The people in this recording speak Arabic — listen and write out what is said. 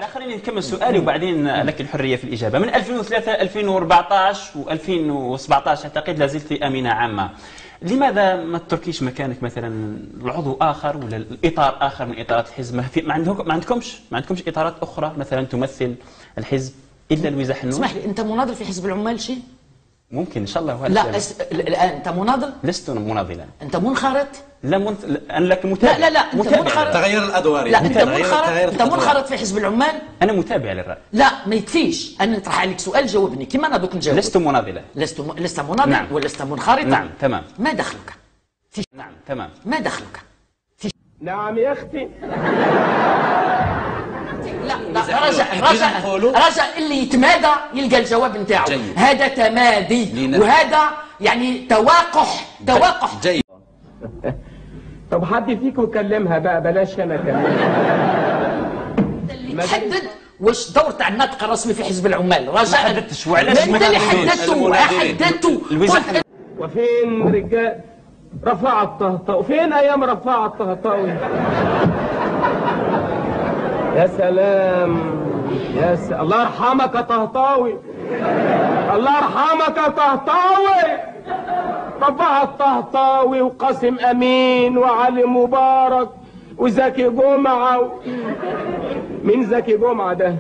خليني نكمل سؤالي وبعدين لك الحريه في الاجابه. من 2003 2014 و2017 اعتقد لازلت امينه عامه، لماذا ما تتركيش مكانك مثلا لعضو اخر ولا الاطار اخر من اطارات الحزب؟ ما عندكمش اطارات اخرى مثلا تمثل الحزب الا لويزا حنون؟ اسمح لي، انت مناضل في حزب العمال شيء؟ ممكن ان شاء الله. لا الان انت مناضل؟ لست مناضلا. انت منخرط؟ لا انا لك متابع. لا انت منخرط. تغير الادوار. لا انت منخرط في حزب العمال؟ انا متابع للراي. لا ما يكفيش، انا نطرح عليك سؤال جاوبني كما انا دوك نجاوب. لست مناضلا. لست مناضل. نعم. ولست منخرطا. نعم تمام. ما دخلك؟ نعم تمام. ما دخلك؟ نعم يا اختي. لا رجع اللي يتمادى يلقى الجواب نتاعو. هذا تمادي وهذا يعني توقح. جيد. طب حد فيكم كلمها بقى، بلاش انا اكلمها. اللي تحدد واش دور تاع الناطق الرسمي في حزب العمال. رجاء ما حددتش. وعلاش انت اللي حددته. وفين رجال رفاعة الطهطاوي؟ فين ايام رفاعة الطهطاوي؟ يا سلام الله يرحمك يا طهطاوي، الله يرحمك يا طهطاوي. رفاعة الطهطاوي وقاسم امين وعلي مبارك وزكي جمعة. مين زكي جمعة ده؟